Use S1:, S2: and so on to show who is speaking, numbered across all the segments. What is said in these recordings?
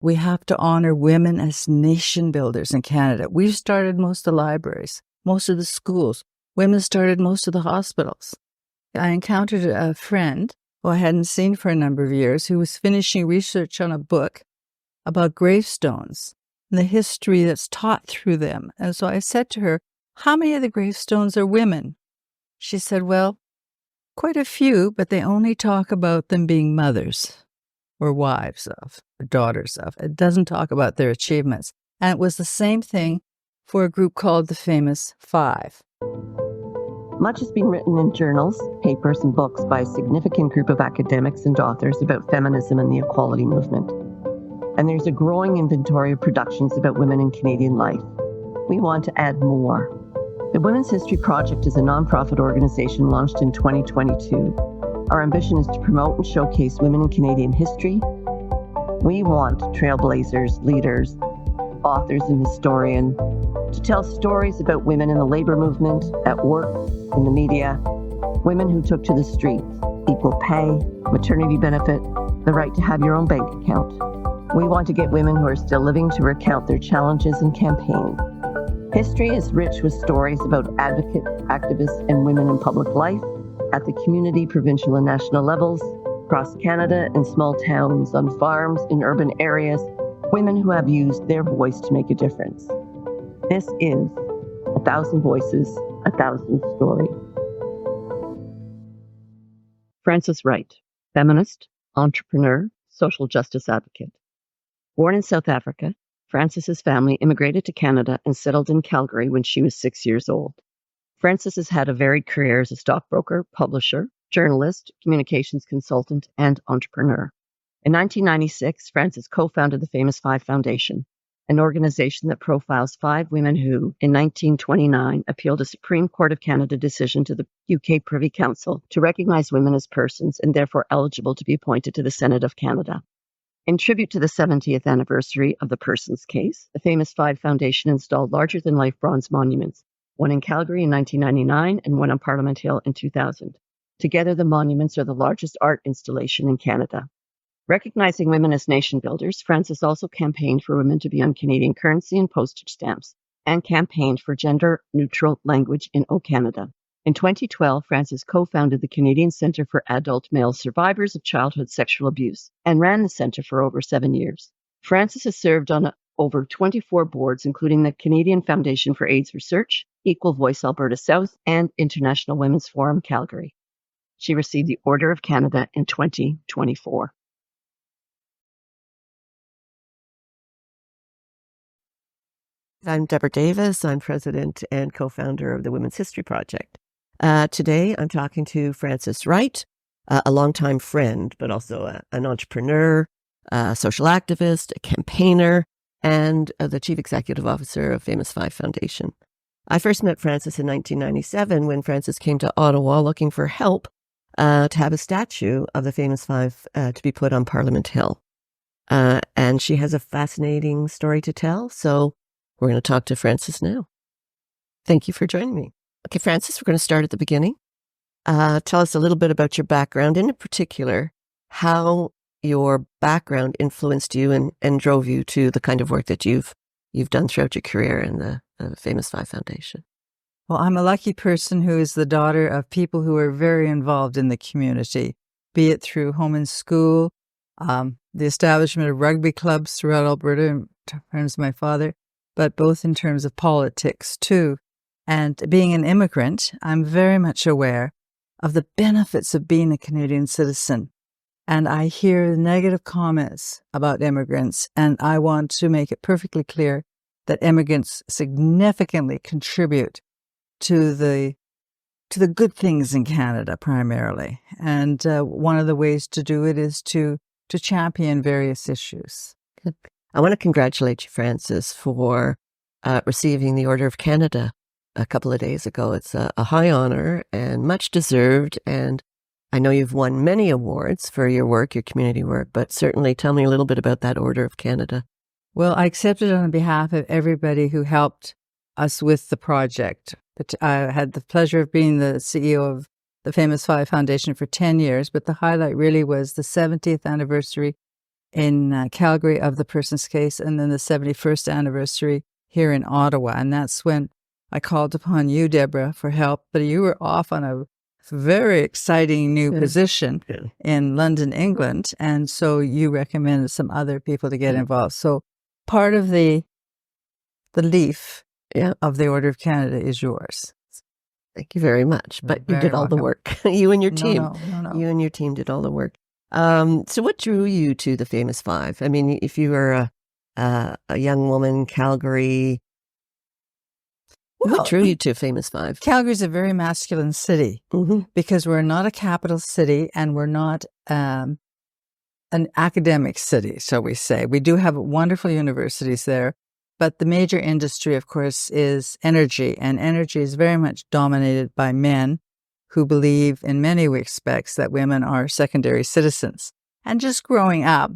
S1: We have to honor women as nation builders in Canada. We've started most of the libraries, most of the schools. Women started most of the hospitals. I encountered a friend who I hadn't seen for a number of years who was finishing research on a book about gravestones and the history that's taught through them. And so I said to her, how many of the gravestones are women? She said, well, quite a few, but they only talk about them being mothers or wives of, or daughters of. It doesn't talk about their achievements. And it was the same thing for a group called the Famous Five.
S2: Much has been written in journals, papers, and books by a significant group of academics and authors about feminism and the equality movement. And there's a growing inventory of productions about women in Canadian life. We want to add more. The Women's History Project is a nonprofit organization launched in 2022. Our ambition is to promote and showcase women in Canadian history. We want trailblazers, leaders, authors, and historians to tell stories about women in the labor movement, at work, in the media, women who took to the streets, equal pay, maternity benefit, the right to have your own bank account. We want to get women who are still living to recount their challenges and campaign. History is rich with stories about advocates, activists, and women in public life at the community, provincial, and national levels, across Canada, in small towns, on farms, in urban areas, women who have used their voice to make a difference. This is 1,000 Voices, 1,000 Stories. Frances Wright, feminist, entrepreneur, social justice advocate. Born in South Africa, Frances's family immigrated to Canada and settled in Calgary when she was 6 years old. Frances has had a varied career as a stockbroker, publisher, journalist, communications consultant, and entrepreneur. In 1996, Frances co-founded the Famous Five Foundation, an organization that profiles 5 women who, in 1929, appealed a Supreme Court of Canada decision to the UK Privy Council to recognize women as persons and therefore eligible to be appointed to the Senate of Canada. In tribute to the 70th anniversary of the Persons case, the Famous Five Foundation installed larger-than-life bronze monuments, one in Calgary in 1999 and one on Parliament Hill in 2000. Together, the monuments are the largest art installation in Canada. Recognizing women as nation builders, Frances also campaigned for women to be on Canadian currency and postage stamps, and campaigned for gender-neutral language in O Canada. In 2012, Frances co-founded the Canadian Centre for Adult Male Survivors of Childhood Sexual Abuse and ran the centre for over 7 years. Frances has served on over 24 boards, including the Canadian Foundation for AIDS Research, Equal Voice Alberta South, and International Women's Forum Calgary. She received the Order of Canada in 2024.
S3: I'm Deborah Davis. I'm president and co-founder of the Women's History Project. Today, I'm talking to Frances Wright, a longtime friend, but also an entrepreneur, a social activist, a campaigner, and the chief executive officer of Famous Five Foundation. I first met Frances in 1997 when Frances came to Ottawa looking for help to have a statue of the Famous Five to be put on Parliament Hill. And she has a fascinating story to tell, so we're going to talk to Frances now. Thank you for joining me. Okay, Frances, we're going to start at the beginning. Tell us a little bit about your background, and in particular, how your background influenced you and drove you to the kind of work that you've done throughout your career in the Famous Five Foundation.
S1: Well, I'm a lucky person who is the daughter of people who are very involved in the community, be it through home and school, the establishment of rugby clubs throughout Alberta in terms of my father, but both in terms of politics too. And being an immigrant, I'm very much aware of the benefits of being a Canadian citizen. And I hear negative comments about immigrants, and I want to make it perfectly clear that immigrants significantly contribute to the good things in Canada primarily. And one of the ways to do it is to champion various issues.
S3: Good. I want to congratulate you, Frances, for receiving the Order of Canada a couple of days ago. It's a high honor and much deserved. And I know you've won many awards for your work, your community work, but certainly tell me a little bit about that Order of Canada.
S1: Well, I accepted it on behalf of everybody who helped us with the project. I had the pleasure of being the CEO of the Famous Five Foundation for 10 years, but the highlight really was the 70th anniversary in Calgary of the person's case, and then the 71st anniversary here in Ottawa. And that's when I called upon you, Deborah, for help. But you were off on a very exciting new position in London, England. And so you recommended some other people to get involved. So part of the leaf of the Order of Canada is yours.
S3: Thank you very much. But you did all the work. You and your team.
S1: No.
S3: You and your team did all the work. So what drew you to the Famous Five? I mean, if you were a young woman in Calgary, what drew you to Famous Five?
S1: Calgary's a very masculine city because we're not a capital city and we're not an academic city, shall we say. We do have wonderful universities there, but the major industry, of course, is energy, and energy is very much dominated by men who believe in many respects that women are secondary citizens. And just growing up,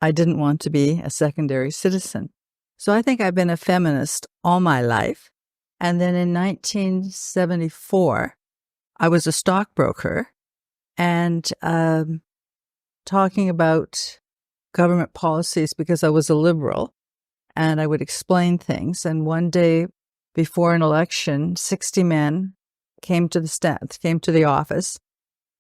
S1: I didn't want to be a secondary citizen. So I think I've been a feminist all my life. And then in 1974, I was a stockbroker and talking about government policies because I was a liberal and I would explain things. And one day before an election, 60 men came to the office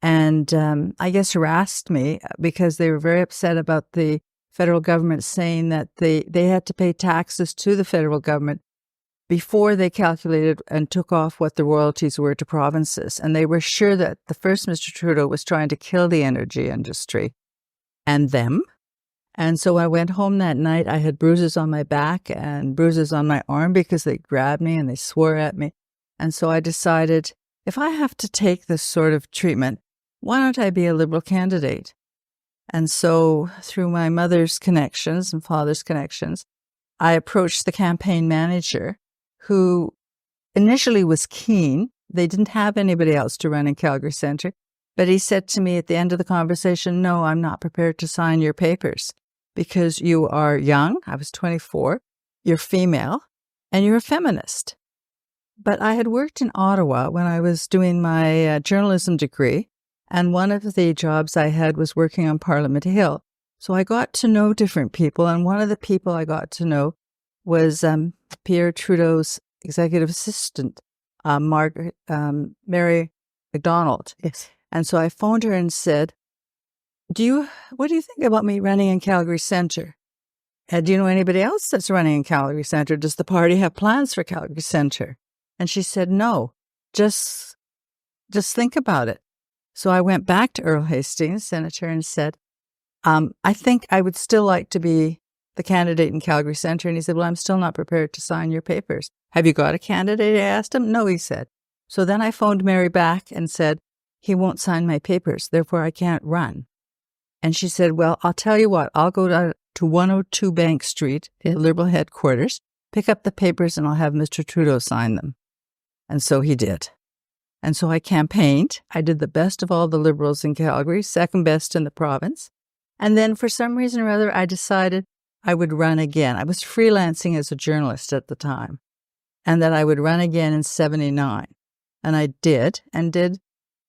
S1: and I guess harassed me because they were very upset about the federal government saying that they had to pay taxes to the federal government before they calculated and took off what the royalties were to provinces. And they were sure that the first Mr. Trudeau was trying to kill the energy industry and them. And so I went home that night. I had bruises on my back and bruises on my arm because they grabbed me and they swore at me. And so I decided, if I have to take this sort of treatment, why don't I be a Liberal candidate? And so through my mother's connections and father's connections, I approached the campaign manager, who initially was keen. They didn't have anybody else to run in Calgary Centre. But he said to me at the end of the conversation, no, I'm not prepared to sign your papers because you are young. I was 24. You're female and you're a feminist. But I had worked in Ottawa when I was doing my journalism degree. And one of the jobs I had was working on Parliament Hill. So I got to know different people. And one of the people I got to know was Pierre Trudeau's executive assistant, Mary MacDonald.
S3: Yes.
S1: And so I phoned her and said, what do you think about me running in Calgary Centre? Do you know anybody else that's running in Calgary Centre? Does the party have plans for Calgary Centre? And she said, no, just think about it. So I went back to Earl Hastings, Senator, and said, I think I would still like to be the candidate in Calgary Centre. And he said, well, I'm still not prepared to sign your papers. Have you got a candidate? I asked him. No, he said. So then I phoned Mary back and said, he won't sign my papers, therefore I can't run. And she said, well, I'll tell you what, I'll go to 102 Bank Street, the Liberal headquarters, pick up the papers and I'll have Mr. Trudeau sign them. And so he did. And so I campaigned. I did the best of all the Liberals in Calgary, second best in the province. And then for some reason or other, I decided I would run again. I was freelancing as a journalist at the time, and that I would run again in 79. And I did,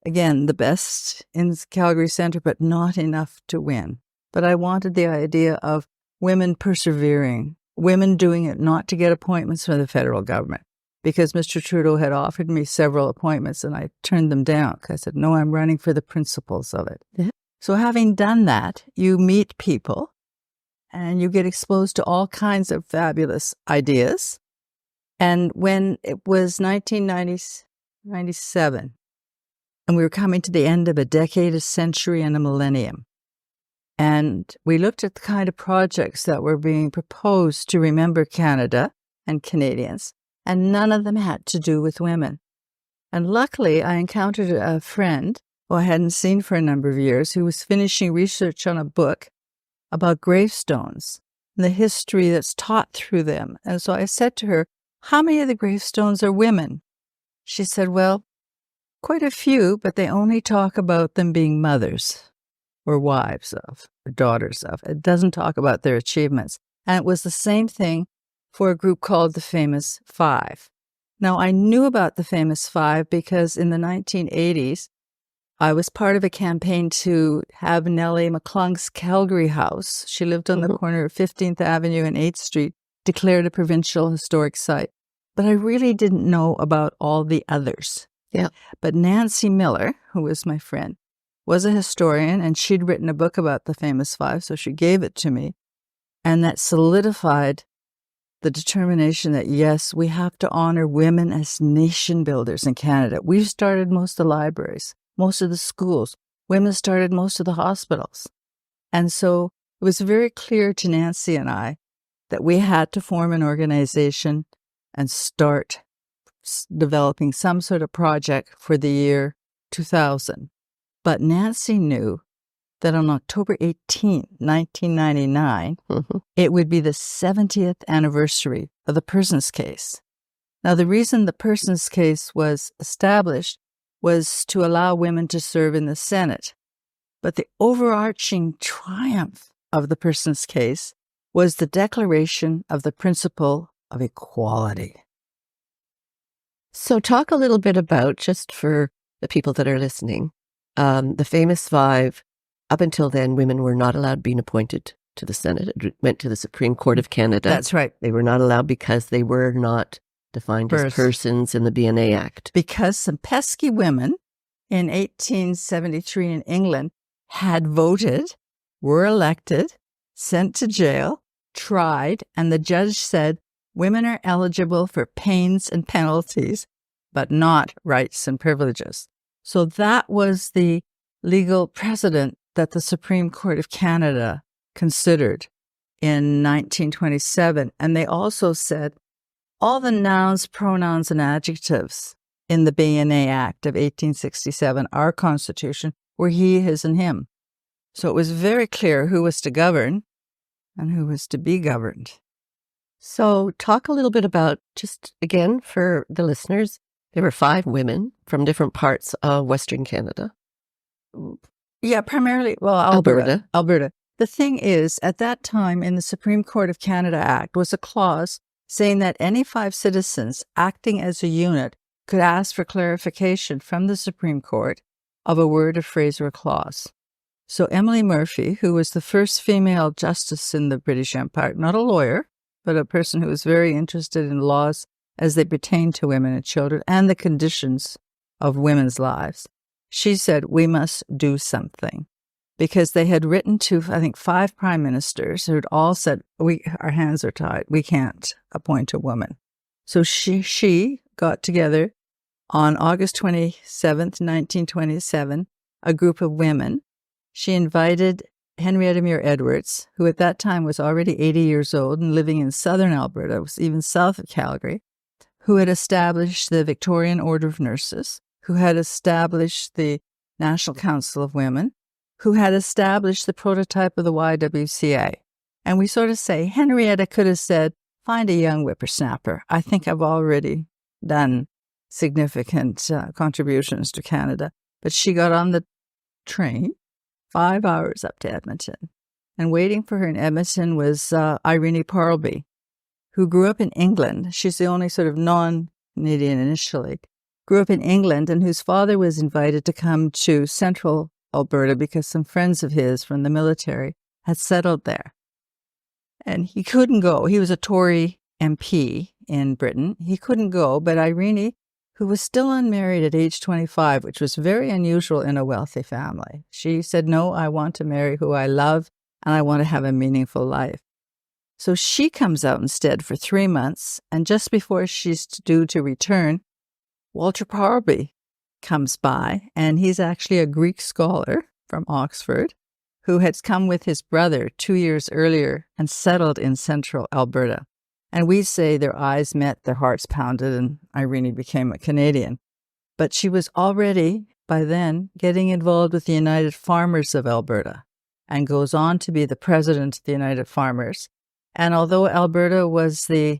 S1: again, the best in Calgary Centre, but not enough to win. But I wanted the idea of women persevering, women doing it not to get appointments from the federal government, because Mr. Trudeau had offered me several appointments and I turned them down. I said, no, I'm running for the principles of it. Yeah. So having done that, you meet people and you get exposed to all kinds of fabulous ideas. And when it was 1997, and we were coming to the end of a decade, a century, and a millennium, and we looked at the kind of projects that were being proposed to remember Canada and Canadians, and none of them had to do with women. And luckily, I encountered a friend who I hadn't seen for a number of years, who was finishing research on a book about gravestones and the history that's taught through them. And so I said to her, how many of the gravestones are women? She said, well, quite a few, but they only talk about them being mothers or wives of, or daughters of. It doesn't talk about their achievements. And it was the same thing for a group called the Famous Five. Now, I knew about the Famous Five because in the 1980s, I was part of a campaign to have Nellie McClung's Calgary house. She lived on the corner of 15th Avenue and 8th Street, declared a provincial historic site. But I really didn't know about all the others.
S3: Yeah.
S1: But Nancy Miller, who was my friend, was a historian, and she'd written a book about the Famous Five, so she gave it to me. And that solidified the determination that, yes, we have to honor women as nation builders in Canada. We've started most of the libraries, most of the schools. Women started most of the hospitals. And so it was very clear to Nancy and I that we had to form an organization and start developing some sort of project for the year 2000. But Nancy knew that on October 18, 1999, it would be the 70th anniversary of the Persons case. Now, the reason the Persons case was established was to allow women to serve in the Senate. But the overarching triumph of the Persons case was the declaration of the principle of equality.
S3: So talk a little bit about, just for the people that are listening, the Famous Five. Up until then, women were not allowed being appointed to the Senate. It went to the Supreme Court of Canada.
S1: That's right.
S3: They were not allowed because they were not defined as persons in the BNA Act.
S1: Because some pesky women in 1873 in England had voted, were elected, sent to jail, tried, and the judge said, women are eligible for pains and penalties, but not rights and privileges. So that was the legal precedent that the Supreme Court of Canada considered in 1927. And they also said all the nouns, pronouns, and adjectives in the BNA Act of 1867, our Constitution, were he, his, and him. So it was very clear who was to govern and who was to be governed.
S3: So talk a little bit about, just again, for the listeners, there were 5 women from different parts of Western Canada.
S1: Yeah, primarily, well, Alberta. The thing is, at that time in the Supreme Court of Canada Act was a clause saying that any 5 citizens acting as a unit could ask for clarification from the Supreme Court of a word, a phrase, or a clause. So Emily Murphy, who was the first female justice in the British Empire, not a lawyer, but a person who was very interested in laws as they pertain to women and children and the conditions of women's lives, she said, we must do something. Because they had written to, I think, 5 prime ministers who had all said, our hands are tied. We can't appoint a woman. So she got together on August 27th, 1927, a group of women. She invited Henrietta Muir Edwards, who at that time was already 80 years old and living in southern Alberta, was even south of Calgary, who had established the Victorian Order of Nurses, who had established the National Council of Women, who had established the prototype of the YWCA. And we sort of say, Henrietta could have said, find a young whippersnapper. I think I've already done significant contributions to Canada. But she got on the train, 5 hours up to Edmonton. And waiting for her in Edmonton was Irene Parlby, who grew up in England. She's the only sort of non-Canadian initially. Grew up in England, and whose father was invited to come to central Alberta because some friends of his from the military had settled there. And he couldn't go. He was a Tory MP in Britain. He couldn't go, but Irene, who was still unmarried at age 25, which was very unusual in a wealthy family, she said, no, I want to marry who I love, and I want to have a meaningful life. So she comes out instead for 3 months, and just before she's due to return, Walter Parlby comes by, and he's actually a Greek scholar from Oxford who had come with his brother 2 years earlier and settled in central Alberta. And we say their eyes met, their hearts pounded, and Irene became a Canadian. But she was already, by then, getting involved with the United Farmers of Alberta and goes on to be the president of the United Farmers. And although Alberta was the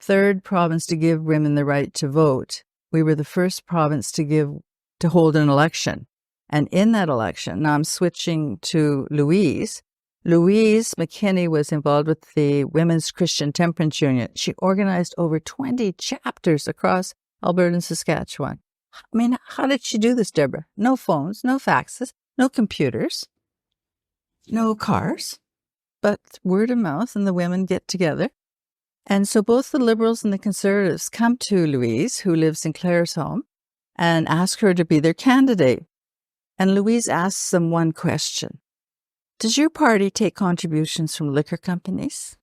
S1: 3rd province to give women the right to vote, we were the first province to hold an election. And in that election, now I'm switching to Louise. Louise McKinney was involved with the Women's Christian Temperance Union. She organized over 20 chapters across Alberta and Saskatchewan. I mean, how did she do this, Deborah? No phones, no faxes, no computers, no cars, but word of mouth, and the women get together. And so both the Liberals and the Conservatives come to Louise, who lives in Claresholm, and ask her to be their candidate. And Louise asks them one question. Does your party take contributions from liquor companies?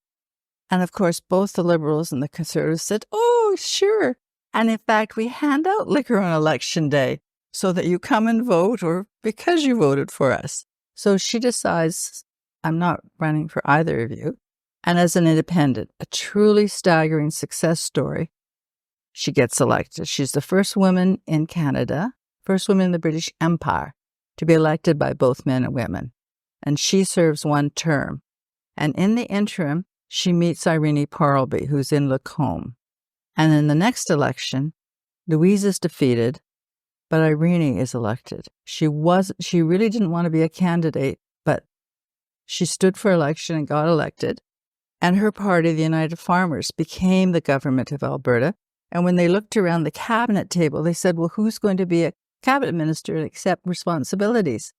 S1: And of course, both the Liberals and the Conservatives said, oh, sure. And in fact, we hand out liquor on election day so that you come and vote or because you voted for us. So she decides, I'm not running for either of you. And as an independent, a truly staggering success story, she gets elected. She's the first woman in Canada, first woman in the British Empire to be elected by both men and women. And she serves one term. And in the interim, she meets Irene Parlby, who's in Lacombe. And in the next election, Louise is defeated, but Irene is elected. She really didn't want to be a candidate, but she stood for election and got elected. And her party, the United Farmers, became the government of Alberta. And when they looked around the cabinet table, they said, well, who's going to be a cabinet minister and accept responsibilities?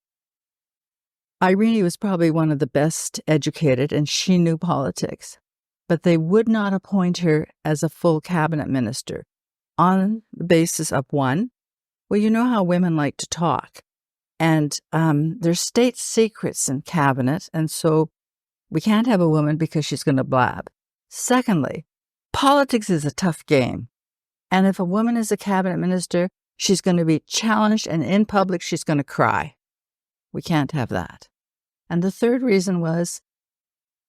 S1: Irene was probably one of the best educated, and she knew politics. But they would not appoint her as a full cabinet minister on the basis of one, well, you know how women like to talk. And there's state secrets in cabinet, and so we can't have a woman because she's going to blab. Secondly, politics is a tough game. And if a woman is a cabinet minister, she's going to be challenged, and in public, she's going to cry. We can't have that. And the third reason was,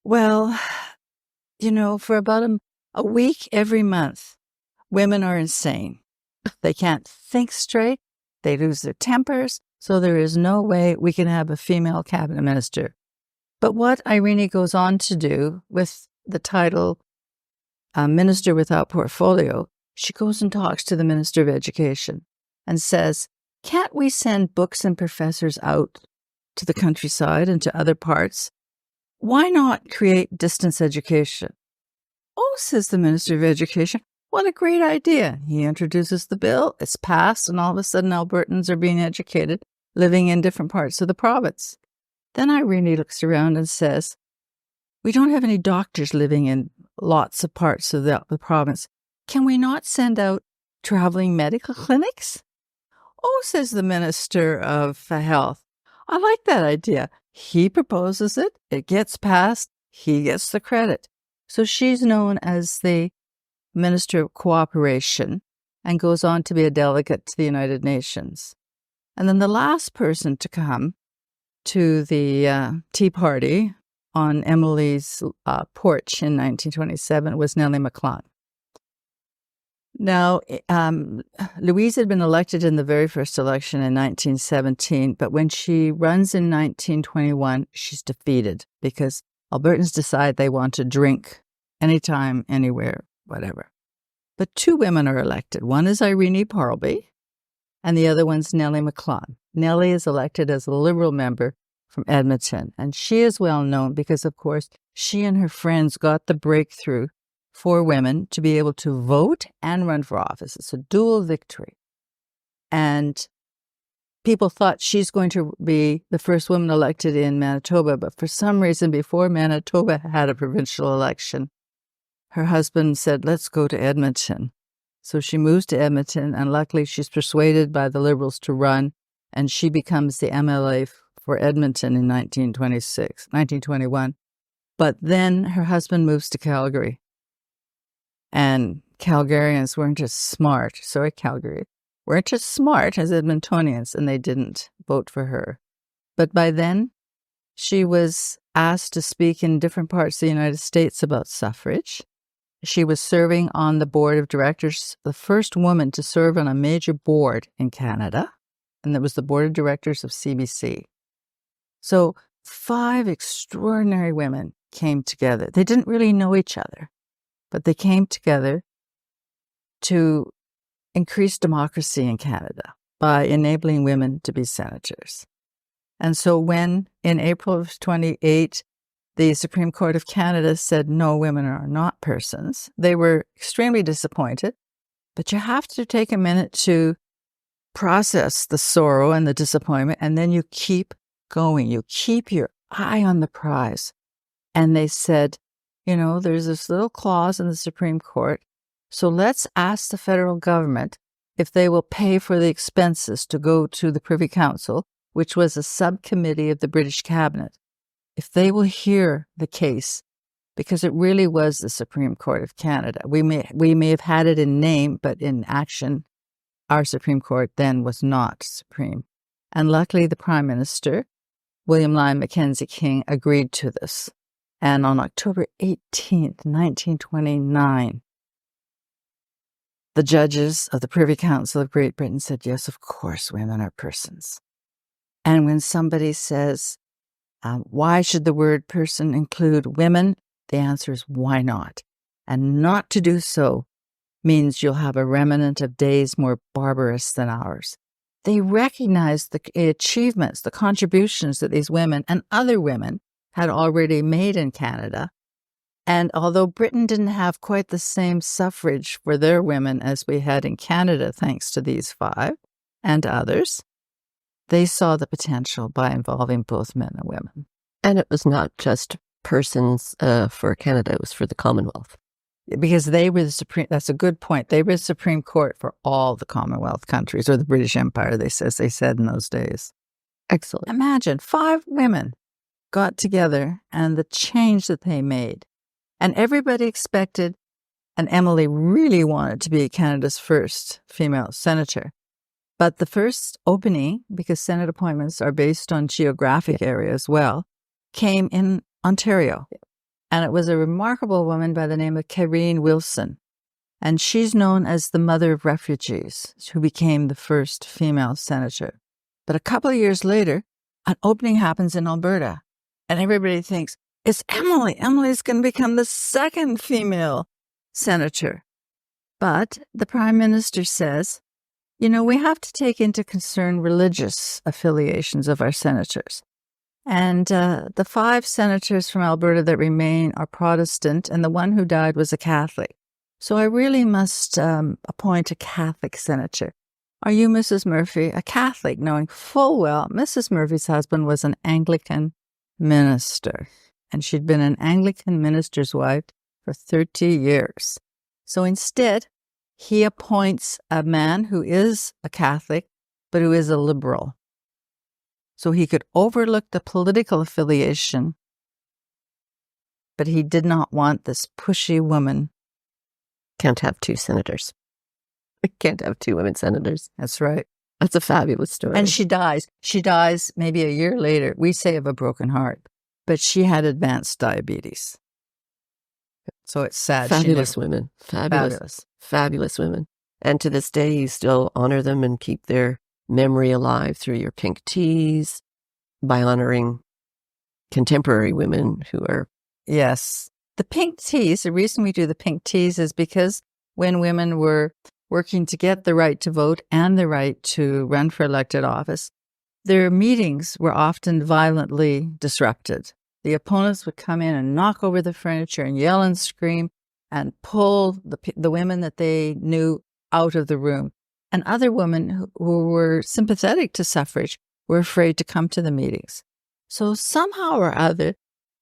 S1: well, you know, for about a week every month, women are insane. They can't think straight. They lose their tempers. So there is no way we can have a female cabinet minister. But what Irene goes on to do with the title Minister Without Portfolio, she goes and talks to the Minister of Education and says, can't we send books and professors out to the countryside and to other parts? Why not create distance education? Oh, says the Minister of Education, what a great idea. He introduces the bill, it's passed, and all of a sudden Albertans are being educated, living in different parts of the province. Then Irene looks around and says, we don't have any doctors living in lots of parts of the province. Can we not send out traveling medical clinics? Oh, says the Minister of Health, I like that idea. He proposes it, it gets passed, he gets the credit. So she's known as the Minister of Cooperation and goes on to be a delegate to the United Nations. And then the last person to come to the Tea Party on Emily's porch in 1927 was Nellie McClung. Now, Louise had been elected in the very first election in 1917, but when she runs in 1921, she's defeated because Albertans decide they want to drink anytime, anywhere, whatever. But two women are elected. One is Irene Parlby, and the other one's Nellie McClung. Nellie is elected as a Liberal member from Edmonton, and she is well known because, of course, she and her friends got the breakthrough for women to be able to vote and run for office. It's a dual victory. And people thought she's going to be the first woman elected in Manitoba, but for some reason, before Manitoba had a provincial election, her husband said, let's go to Edmonton. So she moves to Edmonton, and luckily she's persuaded by the Liberals to run, and she becomes the MLA for Edmonton in 1921. But then her husband moves to Calgary. And Calgarians weren't as smart as Edmontonians, and they didn't vote for her. But by then, she was asked to speak in different parts of the United States about suffrage. She was serving on the board of directors, the first woman to serve on a major board in Canada, and that was the board of directors of CBC. So 5 extraordinary women came together. They didn't really know each other, but they came together to increase democracy in Canada by enabling women to be senators. And so when, in April of 28, the Supreme Court of Canada said, no, women are not persons, they were extremely disappointed. But you have to take a minute to process the sorrow and the disappointment, and then you keep going. You keep your eye on the prize. And they said, there's this little clause in the Supreme Court, so let's ask the federal government if they will pay for the expenses to go to the Privy Council, which was a subcommittee of the British Cabinet, if they will hear the case, because it really was the Supreme Court of Canada. We may have had it in name, but in action, our Supreme Court then was not supreme. And luckily, the Prime Minister, William Lyon Mackenzie King, agreed to this. And on October 18th, 1929, the judges of the Privy Council of Great Britain said, yes, of course, women are persons. And when somebody says, why should the word person include women? The answer is, why not? And not to do so means you'll have a remnant of days more barbarous than ours. They recognized the achievements, the contributions that these women and other women had already made in Canada. And although Britain didn't have quite the same suffrage for their women as we had in Canada, thanks to these 5 and others, they saw the potential by involving both men and women.
S3: And it was not just persons for Canada, it was for the Commonwealth.
S1: Because they were the Supreme, that's a good point. They were the Supreme Court for all the Commonwealth countries, or the British Empire, they said in those days.
S3: Excellent.
S1: Imagine 5 women got together and the change that they made. And everybody expected, and Emily really wanted to be Canada's first female senator. But the first opening, because Senate appointments are based on geographic area as well, came in Ontario. And it was a remarkable woman by the name of Karine Wilson. And she's known as the mother of refugees, who became the first female senator. But a couple of years later, an opening happens in Alberta. And everybody thinks, it's Emily. Emily's going to become the second female senator. But the Prime Minister says, we have to take into concern religious affiliations of our senators. And the 5 senators from Alberta that remain are Protestant, and the one who died was a Catholic. So I really must appoint a Catholic senator. Are you, Mrs. Murphy, a Catholic, knowing full well Mrs. Murphy's husband was an Anglican minister, and she'd been an Anglican minister's wife for 30 years. So instead, he appoints a man who is a Catholic, but who is a liberal. So he could overlook the political affiliation, but he did not want this pushy woman.
S3: Can't have 2 senators. Can't have 2 women senators.
S1: That's right.
S3: That's a fabulous story.
S1: And she dies. She dies maybe a year later. We say of a broken heart, but she had advanced diabetes. So it's sad.
S3: Fabulous women. Fabulous women. And to this day, you still honor them and keep their memory alive through your pink teas, by honoring contemporary women who are...
S1: Yes. The pink teas, the reason we do the pink teas is because when women were working to get the right to vote and the right to run for elected office, their meetings were often violently disrupted. The opponents would come in and knock over the furniture and yell and scream and pull the women that they knew out of the room. And other women who were sympathetic to suffrage were afraid to come to the meetings. So somehow or other,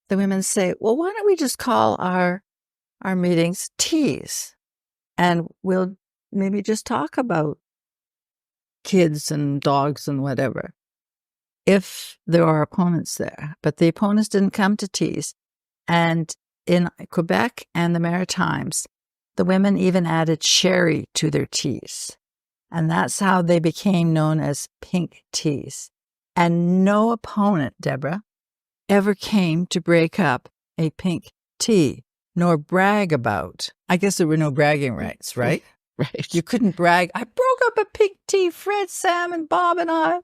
S1: the women say, well, why don't we just call our meetings teas? And we'll maybe just talk about kids and dogs and whatever, if there are opponents there. But the opponents didn't come to teas. And in Quebec and the Maritimes, the women even added sherry to their teas. And that's how they became known as pink teas. And no opponent, Deborah, ever came to break up a pink tea, nor brag about. I guess there were no bragging rights, right?
S3: Right.
S1: You couldn't brag. I broke up a pink tea, Fred, Sam, and Bob and I.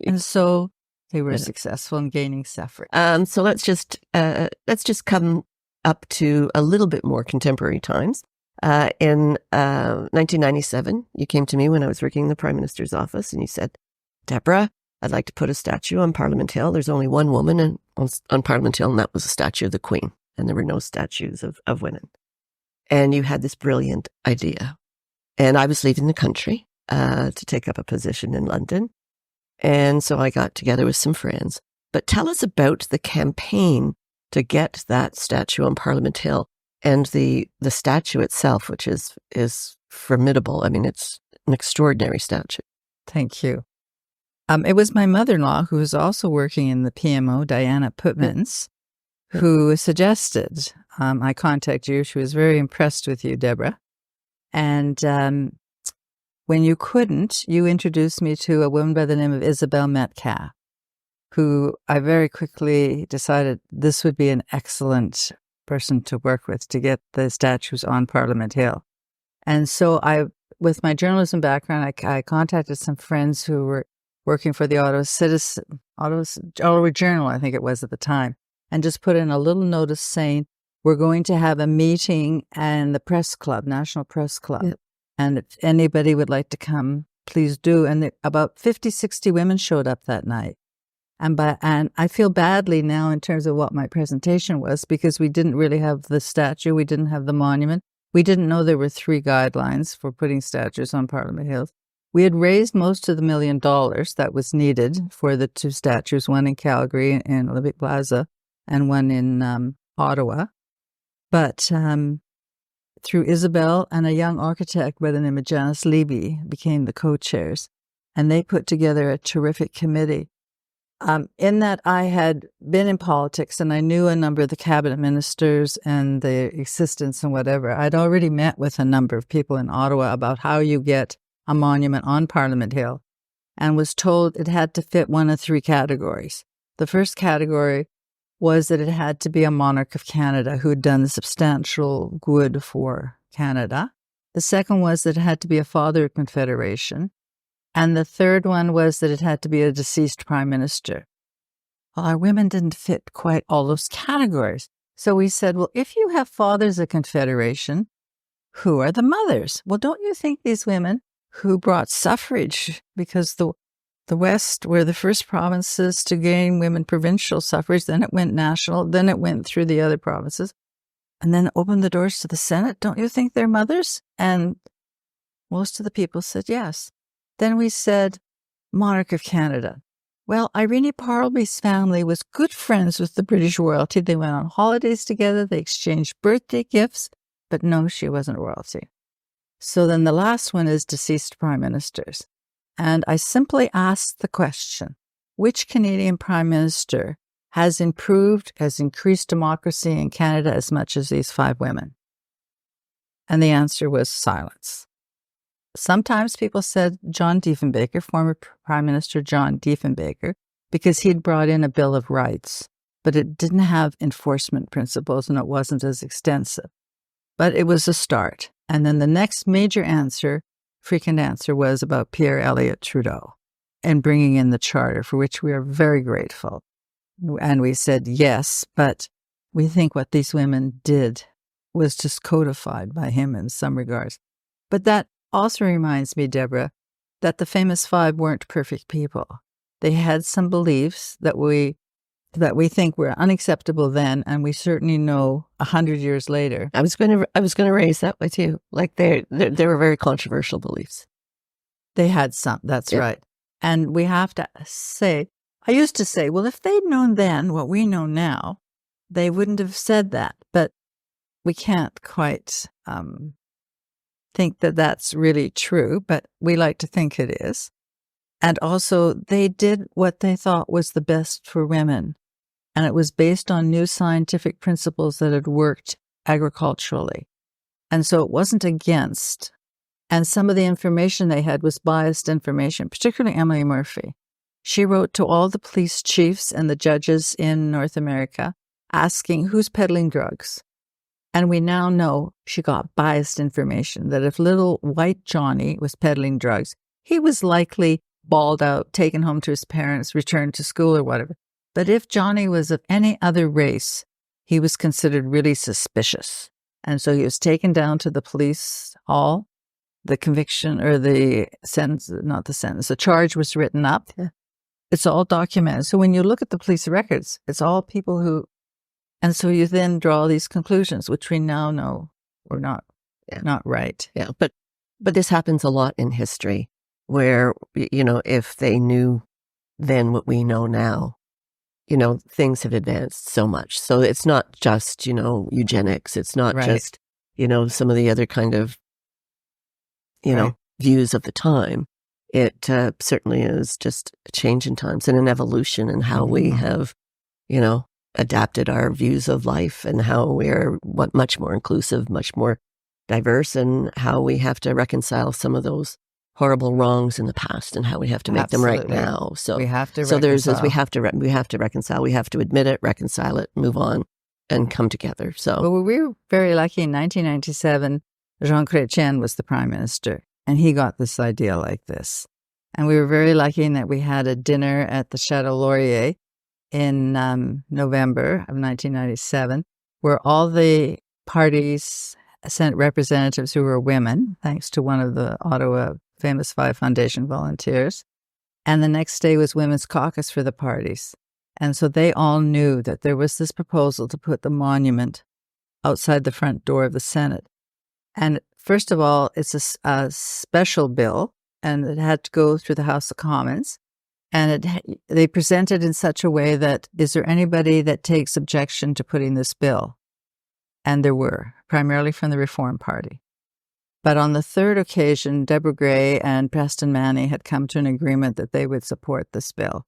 S1: And so they were successful in gaining suffrage.
S3: So let's just come up to a little bit more contemporary times. In 1997, you came to me when I was working in the Prime Minister's office, and you said, Deborah, I'd like to put a statue on Parliament Hill. There's only one woman on Parliament Hill, and that was a statue of the Queen, and there were no statues of women. And you had this brilliant idea. And I was leaving the country. to take up a position in London. And so I got together with some friends. But tell us about the campaign to get that statue on Parliament Hill and the statue itself, which is formidable. I mean, it's an extraordinary statue.
S1: Thank you. It was my mother-in-law, who was also working in the PMO, Diana Putmans, who suggested I contact you. She was very impressed with you, Deborah. And when you couldn't, you introduced me to a woman by the name of Isabel Metcalf, who I very quickly decided this would be an excellent person to work with to get the statues on Parliament Hill. And so with my journalism background, I contacted some friends who were working for the Ottawa Journal, I think it was at the time, and just put in a little notice saying, we're going to have a meeting and the press club, National Press Club. Yep. And if anybody would like to come, please do. And about 50, 60 women showed up that night. And I feel badly now in terms of what my presentation was, because we didn't really have the statue. We didn't have the monument. We didn't know there were 3 guidelines for putting statues on Parliament Hill. We had raised most of the $1 million that was needed for the 2 statues, one in Calgary in Olympic Plaza and one in Ottawa. But through Isabel and a young architect by the name of Janice Levy became the co-chairs, and they put together a terrific committee. In that I had been in politics and I knew a number of the cabinet ministers and the assistants and whatever. I'd already met with a number of people in Ottawa about how you get a monument on Parliament Hill, and was told it had to fit one of 3 categories. The first category was that it had to be a monarch of Canada who had done substantial good for Canada. The second was that it had to be a father of Confederation. And the third one was that it had to be a deceased prime minister. Well, our women didn't fit quite all those categories. So we said, well, if you have fathers of Confederation, who are the mothers? Well, don't you think these women who brought suffrage, because the West were the first provinces to gain women provincial suffrage, then it went national, then it went through the other provinces, and then opened the doors to the Senate. Don't you think they're mothers? And most of the people said yes. Then we said, monarch of Canada. Well, Irene Parlby's family was good friends with the British royalty. They went on holidays together. They exchanged birthday gifts, but no, she wasn't royalty. So then the last one is deceased prime ministers. And I simply asked the question, which Canadian prime minister has increased democracy in Canada as much as these 5 women? And the answer was silence. Sometimes people said John Diefenbaker, former Prime Minister John Diefenbaker, because he'd brought in a Bill of Rights, but it didn't have enforcement principles and it wasn't as extensive. But it was a start. And then the next major frequent answer was about Pierre Elliott Trudeau and bringing in the charter, for which we are very grateful. And we said yes, but we think what these women did was just codified by him in some regards. But that also reminds me, Deborah, that the famous 5 weren't perfect people. They had some beliefs that we think were unacceptable then, and we certainly know 100 years later.
S3: I was going to raise that with you. Like they were very controversial beliefs.
S1: They had some. That's right. And we have to say, I used to say, well, if they'd known then what we know now, they wouldn't have said that. But we can't quite think that that's really true, but we like to think it is. And also, they did what they thought was the best for women. And it was based on new scientific principles that had worked agriculturally. And so it wasn't against. And some of the information they had was biased information, particularly Emily Murphy. She wrote to all the police chiefs and the judges in North America asking who's peddling drugs. And we now know she got biased information that if little white Johnny was peddling drugs, he was likely bawled out, taken home to his parents, returned to school or whatever. But if Johnny was of any other race, he was considered really suspicious. And so he was taken down to the police hall. The conviction or the sentence, not the sentence, the charge was written up. Yeah. It's all documented. So when you look at the police records, it's all people who, and so you then draw these conclusions, which we now know were not right.
S3: Yeah, but this happens a lot in history. where, if they knew then what we know now, things have advanced so much. So it's not just, eugenics. It's not
S1: Right.
S3: just, some of the other kind of,
S1: Right.
S3: views of the time. It certainly is just a change in times and an evolution in how we have, adapted our views of life and how we're much more inclusive, much more diverse, and how we have to reconcile some of those horrible wrongs in the past and how we have to make them right
S1: Absolutely.
S3: now. So
S1: We have to
S3: so there's this, we
S1: reconcile.
S3: have to reconcile, we have to admit it, reconcile it, move on, and come together. So
S1: Well, we were very lucky in 1997, Jean Chrétien was the prime minister, and he got this idea like this. And we were very lucky in that we had a dinner at the Chateau Laurier in November of 1997, where all the parties sent representatives who were women, thanks to one of the Ottawa Famous Five Foundation volunteers. And the next day was Women's Caucus for the parties. And so they all knew that there was this proposal to put the monument outside the front door of the Senate. And first of all, it's a special bill, and it had to go through the House of Commons. And they presented in such a way that, is there anybody that takes objection to putting this bill? And there were, primarily from the Reform Party. But on the third occasion, Deborah Gray and Preston Manny had come to an agreement that they would support this bill.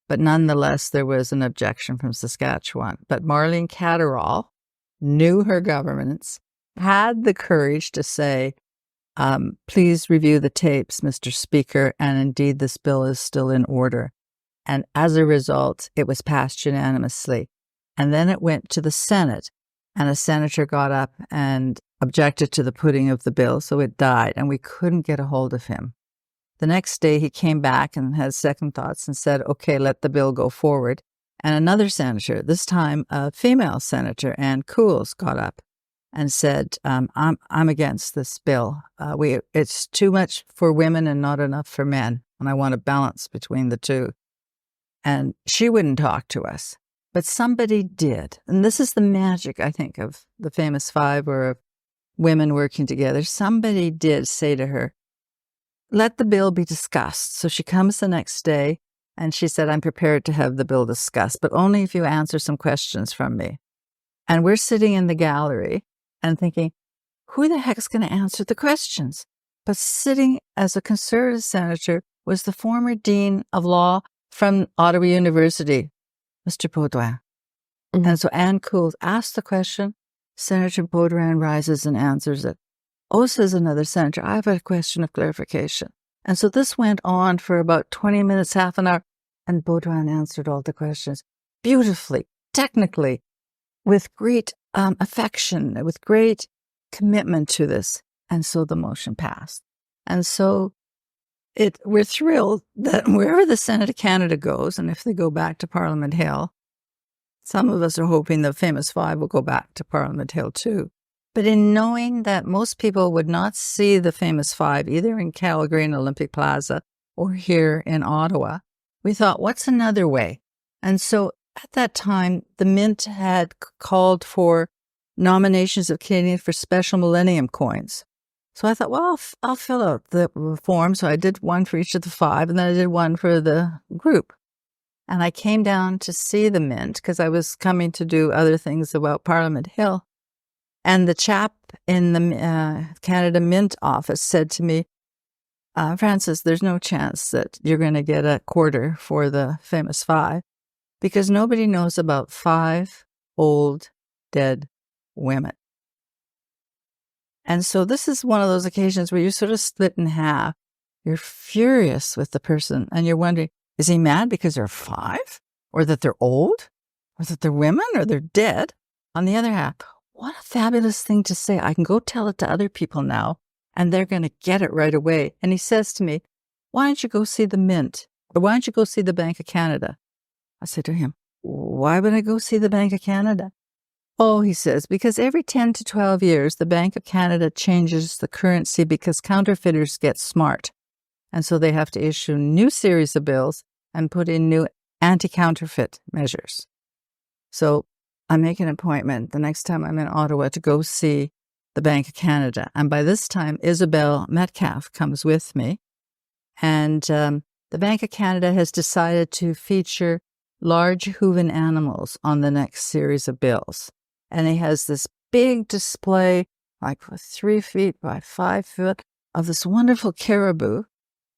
S1: But nonetheless, there was an objection from Saskatchewan. But Marlene Catterall knew her governance, had the courage to say, please review the tapes, Mr. Speaker, and indeed this bill is still in order. And as a result, it was passed unanimously. And then it went to the Senate, and a senator got up and objected to the putting of the bill, so it died, and we couldn't get a hold of him. The next day, he came back and had second thoughts and said, okay, let the bill go forward. And another senator, this time a female senator, Ann Cools, got up and said, I'm against this bill. It's too much for women and not enough for men, and I want a balance between the two. And she wouldn't talk to us, but somebody did. And this is the magic, I think, of the Famous Five or of women working together. Somebody did say to her, let the bill be discussed. So she comes the next day and she said, I'm prepared to have the bill discussed, but only if you answer some questions from me. And we're sitting in the gallery and thinking, who the heck's going to answer the questions? But sitting as a Conservative senator was the former Dean of Law from Ottawa University, Mr. Baudouin. Mm-hmm. And so Ann Cools asked the question. Senator Baudouin rises and answers it. Oh, says another senator, I have a question of clarification. And so this went on for about 20 minutes, half an hour, and Baudouin answered all the questions beautifully, technically, with great affection, with great commitment to this. And so the motion passed. And so we're thrilled that wherever the Senate of Canada goes, and if they go back to Parliament Hill, some of us are hoping the Famous Five will go back to Parliament Hill too. But in knowing that most people would not see the Famous Five, either in Calgary and Olympic Plaza or here in Ottawa, we thought, what's another way? And so at that time, the Mint had called for nominations of Canadians for special Millennium coins. So I thought, well, I'll fill out the form. So I did one for each of the five, and then I did one for the group. And I came down to see the Mint because I was coming to do other things about Parliament Hill. And the chap in the Canada Mint office said to me, Frances, there's no chance that you're going to get a quarter for the Famous Five because nobody knows about 5 old, dead women. And so this is one of those occasions where you're sort of split in half. You're furious with the person and you're wondering, is he mad because they're 5? Or that they're old? Or that they're women? Or they're dead? On the other half, what a fabulous thing to say. I can go tell it to other people now, and they're going to get it right away. And he says to me, why don't you go see the Mint? Or why don't you go see the Bank of Canada? I said to him, why would I go see the Bank of Canada? Oh, he says, because every 10 to 12 years, the Bank of Canada changes the currency because counterfeiters get smart. And so they have to issue new series of bills and put in new anti-counterfeit measures. So I make an appointment the next time I'm in Ottawa to go see the Bank of Canada. And by this time, Isabel Metcalf comes with me. And the Bank of Canada has decided to feature large hooven animals on the next series of bills. And it has this big display, like 3 feet by 5 foot, of this wonderful caribou.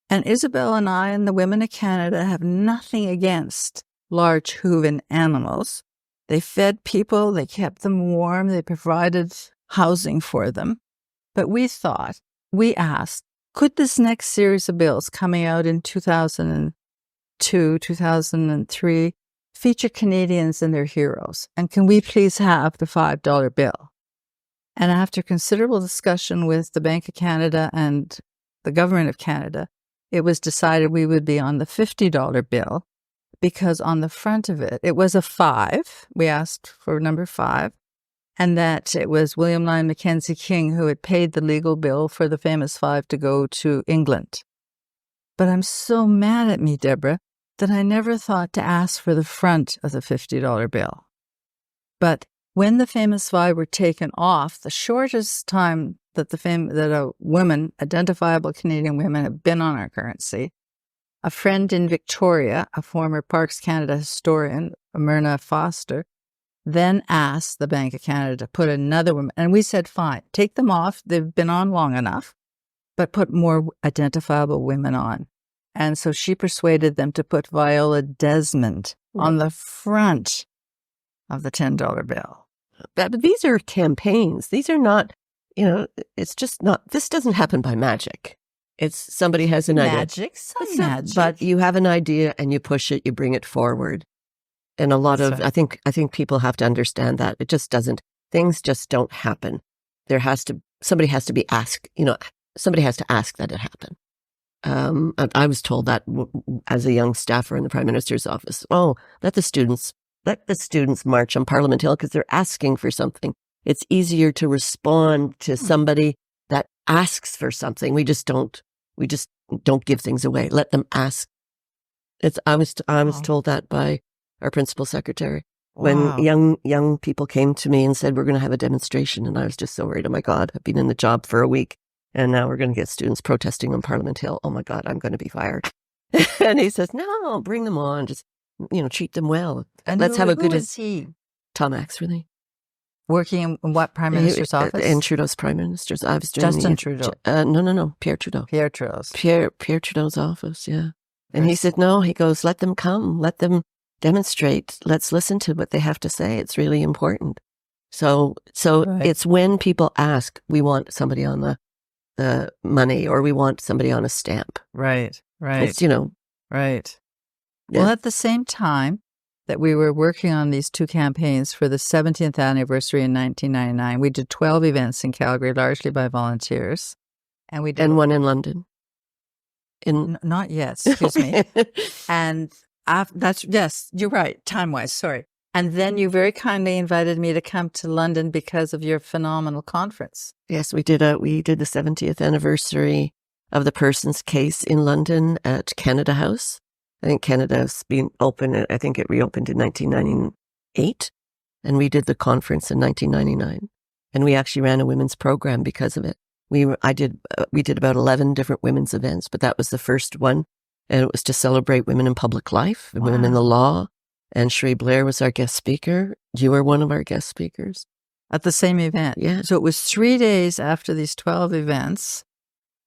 S1: And Isabel and I and the women of Canada have nothing against large hooven animals. They fed people, they kept them warm, they provided housing for them. But we asked, could this next series of bills coming out in 2002, 2003 feature Canadians and their heroes? And can we please have the $5 bill? And after considerable discussion with the Bank of Canada and the Government of Canada, it was decided we would be on the $50 bill, because on the front of it, it was a 5. We asked for number 5. And that it was William Lyon Mackenzie King who had paid the legal bill for the famous 5 to go to England. But I'm so mad at me, Deborah, that I never thought to ask for the front of the $50 bill. But when the famous 5 were taken off, the shortest time that identifiable Canadian women, have been on our currency, a friend in Victoria, a former Parks Canada historian, Myrna Foster, then asked the Bank of Canada to put another woman, and we said, fine, take them off. They've been on long enough, but put more identifiable women on. And so she persuaded them to put Viola Desmond on the front of the $10 bill.
S3: But these are campaigns. These are not, it's just not, this doesn't happen by magic. It's somebody has an idea.
S1: Magic.
S3: But you have an idea and you push it, you bring it forward. And a lot of, right. I think people have to understand that it just doesn't, things just don't happen. Somebody has to be asked, somebody has to ask that it happen. I was told that as a young staffer in the Prime Minister's office, let the students march on Parliament Hill because they're asking for something. It's easier to respond to somebody that asks for something. We just don't give things away. Let them ask. I was told that by our principal secretary, when young people came to me and said, we're going to have a demonstration. And I was just so worried. Oh my God, I've been in the job for a week and now we're going to get students protesting on Parliament Hill. Oh my God, I'm going to be fired. And he says, no, bring them on. Just, treat them well.
S1: And
S3: let's have a good.
S1: Who is he?
S3: Tom Axworthy.
S1: Working in what Prime Minister's office?
S3: In Trudeau's Prime Minister's. I was doing
S1: Justin Trudeau.
S3: No, Pierre Trudeau.
S1: Pierre Trudeau's.
S3: Pierre Trudeau's office, yeah. And he said, no, he goes, let them come, let them demonstrate. Let's listen to what they have to say. It's really important. So right. It's when people ask, we want somebody on the money or we want somebody on a stamp.
S1: Right.
S3: It's,
S1: Right.
S3: Yeah.
S1: Well, at the same time that we were working on these 2 campaigns for the 70th anniversary in 1999, we did 12 events in Calgary, largely by volunteers. And
S3: one in London.
S1: Not yet, excuse me. And yes, you're right, time-wise, sorry. And then you very kindly invited me to come to London because of your phenomenal conference.
S3: Yes, we did the 70th anniversary of the person's case in London at Canada House. I think Canada's been open, I think it reopened in 1998. And we did the conference in 1999. And we actually ran a women's program because of it. We did about 11 different women's events, but that was the first one. And it was to celebrate women in public life, and women in the law. And Sheree Blair was our guest speaker. You were one of our guest speakers.
S1: At the same event?
S3: Yeah.
S1: So it was 3 days after these 12 events.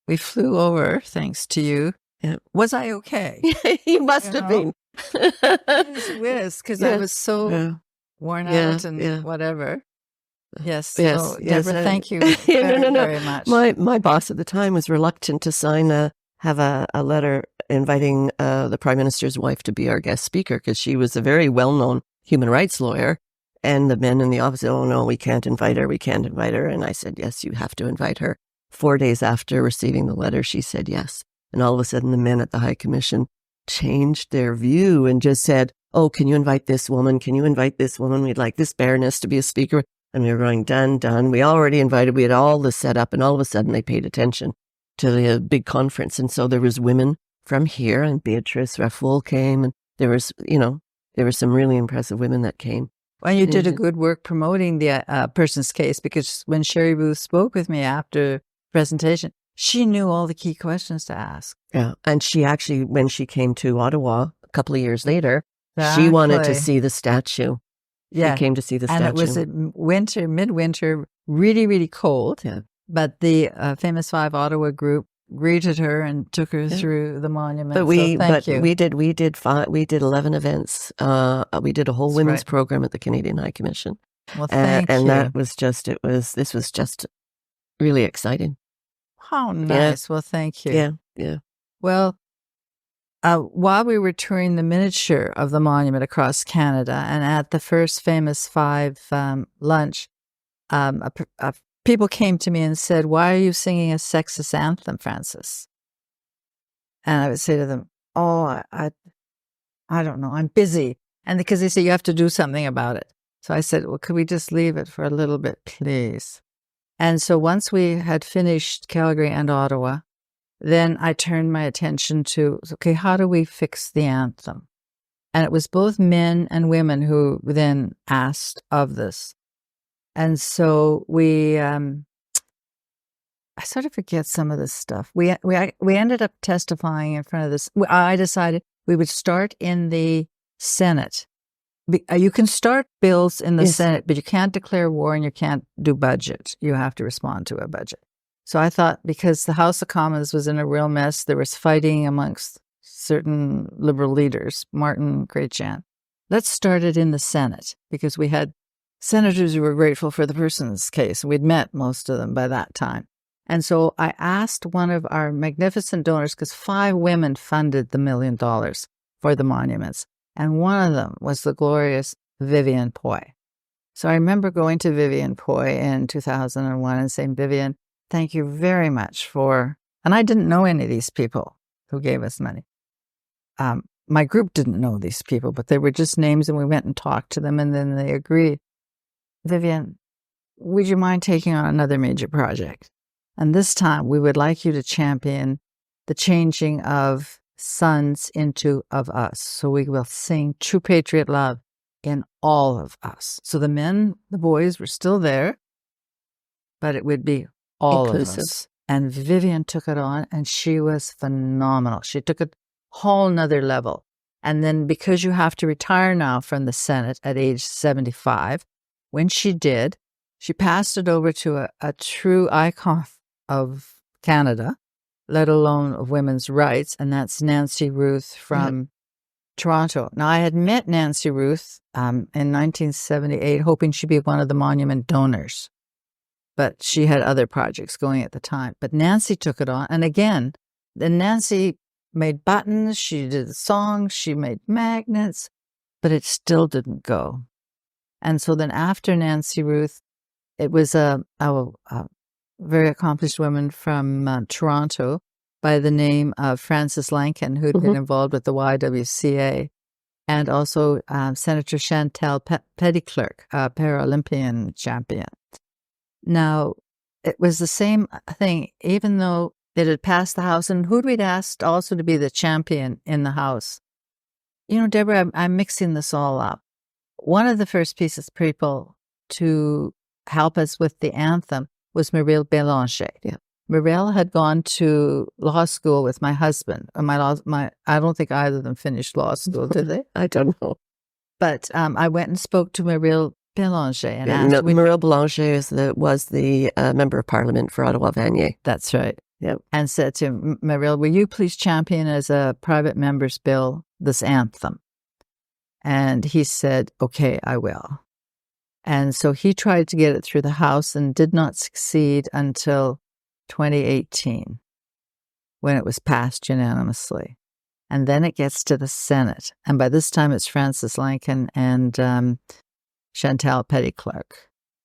S1: We flew over, thanks to you.
S3: Yeah.
S1: Was I okay?
S3: You must have been.
S1: Yes, because I was so worn out and whatever. Yes. So, Deborah, thank you very much.
S3: My boss at the time was reluctant to have a letter inviting the Prime Minister's wife to be our guest speaker because she was a very well-known human rights lawyer. And the men in the office said, oh, no, we can't invite her. And I said, yes, you have to invite her. 4 days after receiving the letter, she said yes. And all of a sudden, the men at the High Commission changed their view and just said, oh, can you invite this woman? Can you invite this woman? We'd like this Baroness to be a speaker. And we were going, done. We already invited. We had all this set up. And all of a sudden, they paid attention to the big conference. And so there was women from here, and Beatrice Rafoul came. And there was some really impressive women that came.
S1: Well, you did a good work promoting the person's case, because when Sherry Booth spoke with me after the presentation, she knew all the key questions to ask.
S3: Yeah. And she actually, when she came to Ottawa a couple of years later, she wanted to see the statue.
S1: Yeah.
S3: She came to see the
S1: and
S3: statue.
S1: it was midwinter, really, really cold.
S3: Yeah.
S1: But the Famous Five Ottawa group greeted her and took her through the monument.
S3: But
S1: thank you.
S3: we did 11 events. We did a whole women's program at the Canadian High Commission.
S1: Well, thank you.
S3: And that was this was just really exciting.
S1: How nice. Yeah. Well, thank you.
S3: Yeah, yeah.
S1: Well, while we were touring the miniature of the monument across Canada and at the first Famous Five lunch, people came to me and said, "Why are you singing a sexist anthem, Frances?" And I would say to them, "Oh, I don't know. I'm busy." And because they say you have to do something about it. So I said, "Well, could we just leave it for a little bit, please?" And so once we had finished Calgary and Ottawa, then I turned my attention to, okay, how do we fix the anthem? And it was both men and women who then asked of this. And so I sort of forget some of this stuff. We ended up testifying in front of this. I decided we would start in the Senate. You can start bills in the Senate, but you can't declare war and you can't do budget. You have to respond to a budget. So I thought, because the House of Commons was in a real mess, there was fighting amongst certain Liberal leaders, Martin Graychan. Let's start it in the Senate, because we had senators who were grateful for the person's case. We'd met most of them by that time. And so I asked one of our magnificent donors, because 5 women funded the $1 million for the monuments. And one of them was the glorious Vivian Poy. So I remember going to Vivian Poy in 2001 and saying, "Vivian, thank you very much for," and I didn't know any of these people who gave us money. My group didn't know these people, but they were just names, and we went and talked to them, and then they agreed. "Vivian, would you mind taking on another major project? And this time we would like you to champion the changing of sons into of us. So we will sing True Patriot Love in all of us." So the men, the boys were still there, but it would be all inclusive. Of us. And Vivian took it on, and she was phenomenal. She took it a whole nother level. And then, because you have to retire now from the Senate at age 75, when she did, she passed it over to a true icon of Canada, let alone of women's rights, and that's Nancy Ruth from Toronto. Now, I had met Nancy Ruth in 1978, hoping she'd be one of the monument donors, but she had other projects going at the time. But Nancy took it on, and again, then Nancy made buttons, she did songs, she made magnets, but it still didn't go. And so then after Nancy Ruth, it was a very accomplished woman from Toronto by the name of Frances Lankin, who'd been involved with the YWCA, and also Senator Chantal Petitclerc, a Paralympian champion. Now, it was the same thing, even though it had passed the House, and who'd we'd asked also to be the champion in the House. You know, Deborah, I'm mixing this all up. One of the first pieces people to help us with the anthem was Muriel Bélanger. Yeah. Muriel had gone to law school with my husband. I don't think either of them finished law school, did they?
S3: I don't know.
S1: But I went and spoke to Muriel Bélanger and asked.
S3: Muriel Bélanger was the member of Parliament for Ottawa-Vanier.
S1: That's right.
S3: Yep.
S1: And said to Muriel, "Will you please champion as a private member's bill this anthem?" And he said, "Okay, I will." And so he tried to get it through the House and did not succeed until 2018, when it was passed unanimously. And then it gets to the Senate. And by this time, it's Frances Lankin and Chantal Petitclerc.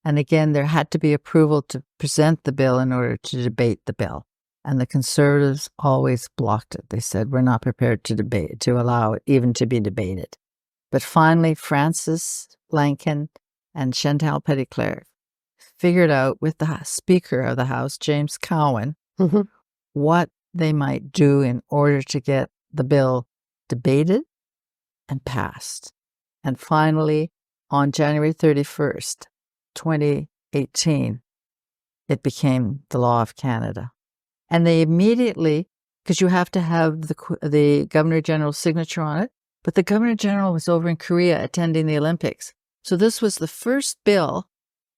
S1: And again, there had to be approval to present the bill in order to debate the bill. And the Conservatives always blocked it. They said, "We're not prepared to allow it even to be debated." But finally, Frances Lankin and Chantal Petitclerc figured out with the Speaker of the House, James Cowan, what they might do in order to get the bill debated and passed. And finally, on January 31st, 2018, it became the law of Canada. And they immediately, because you have to have the Governor General's signature on it, but the Governor General was over in Korea attending the Olympics. So this was the first bill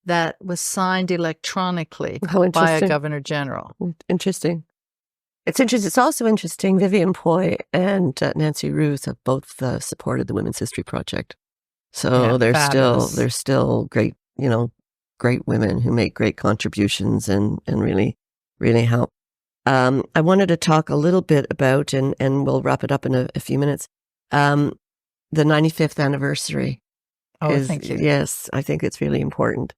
S1: that was signed electronically by a Governor General.
S3: Interesting. It's interesting. It's also interesting. Vivian Poy and Nancy Ruth have both supported the Women's History Project. So they're still great, great women who make great contributions and really, really help. I wanted to talk a little bit about, and we'll wrap it up in a few minutes, the 95th anniversary.
S1: Thank you.
S3: Yes, I think it's really important.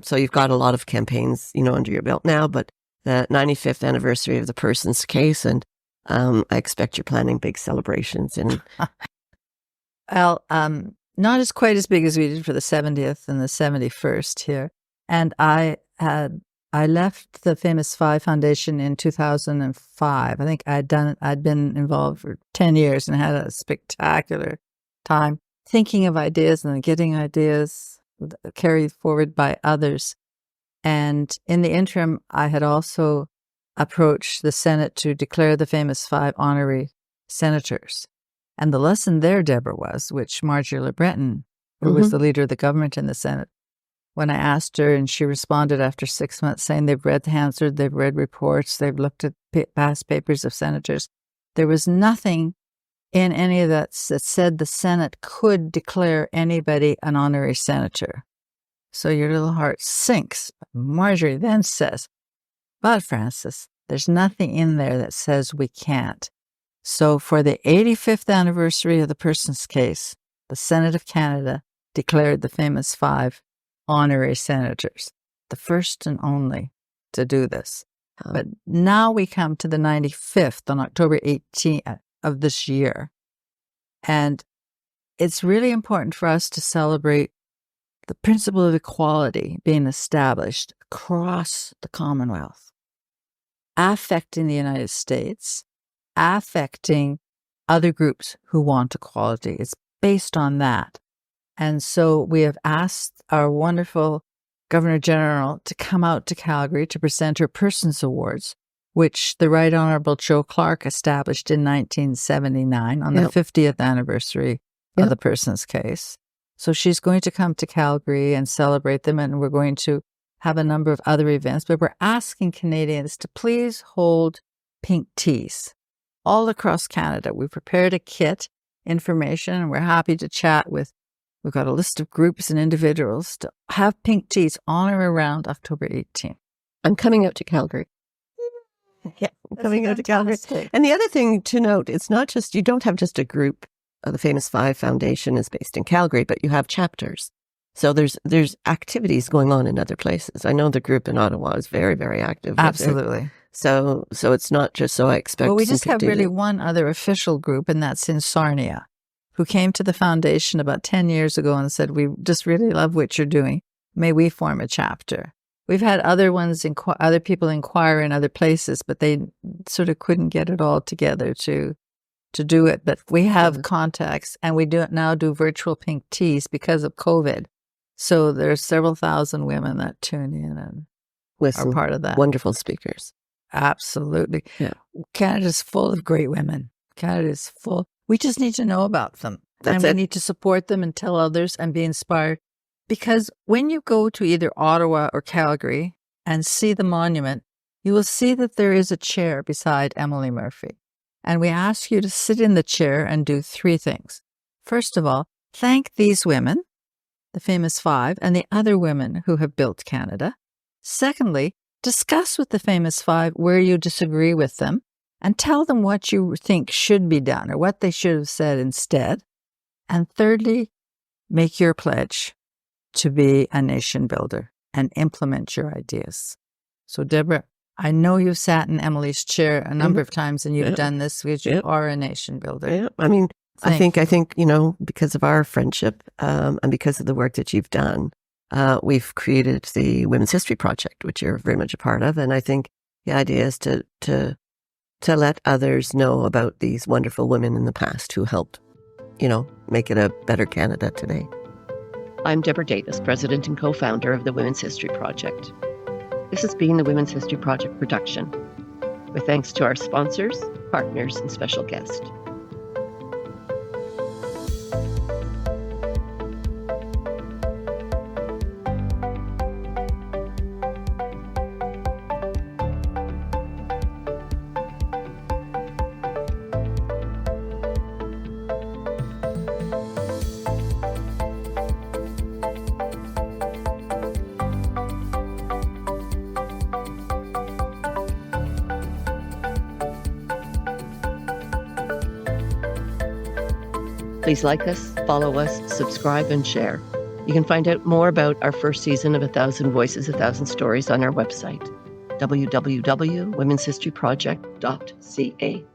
S3: So you've got a lot of campaigns, under your belt now, but the 95th anniversary of the person's case, and I expect you're planning big celebrations.
S1: Well, not as quite as big as we did for the 70th and the 71st here. And I left the Famous Five Foundation in 2005. I think I'd been involved for 10 years and had a spectacular time thinking of ideas and then getting ideas carried forward by others. And in the interim, I had also approached the Senate to declare the Famous Five honorary senators. And the lesson there, Deborah, was, which Marjorie Le Breton, who was the leader of the government in the Senate, when I asked her, and she responded after 6 months saying they've read the Hansard, they've read reports, they've looked at past papers of senators. There was nothing in any of that said the Senate could declare anybody an honorary senator. So your little heart sinks. Marjorie then says, but Frances, there's nothing in there that says we can't. So for the 85th anniversary of the person's case, the Senate of Canada declared the Famous Five honorary senators, the first and only to do this. But now we come to the 95th on October 18th of this year. And it's really important for us to celebrate the principle of equality being established across the Commonwealth, affecting the United States, affecting other groups who want equality. It's based on that. And so we have asked our wonderful Governor General to come out to Calgary to present her Persons Awards, which the Right Honourable Joe Clark established in 1979 on the 50th anniversary of the person's case. So she's going to come to Calgary and celebrate them, and we're going to have a number of other events. But we're asking Canadians to please hold pink teas all across Canada. We've prepared a kit, information, and we're happy to chat with. We've got a list of groups and individuals to have pink teas on or around October 18th.
S3: I'm coming out to Calgary. Yeah, I'm coming out to Calgary. And the other thing to note, it's not just, you don't have just a group. The Famous Five Foundation is based in Calgary, but you have chapters. So there's activities going on in other places. I know the group in Ottawa is very, very active.
S1: Absolutely.
S3: So it's not just so I expect.
S1: Well, we just have really one other official group, and that's in Sarnia, who came to the foundation about 10 years ago and said, we just really love what you're doing. May we form a chapter? We've had other people inquire in other places, but they sort of couldn't get it all together to do it. But we have contacts, and we now do virtual pink teas because of COVID. So there's several thousand women that tune in and are part of that.
S3: Wonderful speakers.
S1: Absolutely.
S3: Yeah.
S1: Canada's full of great women. Canada's full. We just need to know about them. We need to support them and tell others and be inspired. Because when you go to either Ottawa or Calgary and see the monument, you will see that there is a chair beside Emily Murphy. And we ask you to sit in the chair and do three things. First of all, thank these women, the Famous Five, and the other women who have built Canada. Secondly, discuss with the Famous Five where you disagree with them and tell them what you think should be done or what they should have said instead. And thirdly, make your pledge to be a nation builder and implement your ideas. So, Deborah, I know you've sat in Emily's chair a number of times and you've done this because you are a nation builder.
S3: Yeah. I mean, I think, because of our friendship and because of the work that you've done, we've created the Women's History Project, which you're very much a part of. And I think the idea is to let others know about these wonderful women in the past who helped, make it a better Canada today. I'm Deborah Davis, president and co-founder of the Women's History Project. This has been the Women's History Project production.
S2: with thanks to our sponsors, partners, and special guests. Please like us, follow us, subscribe, and share. You can find out more about our first season of 1,000 Voices, 1,000 Stories on our website, www.womenshistoryproject.ca.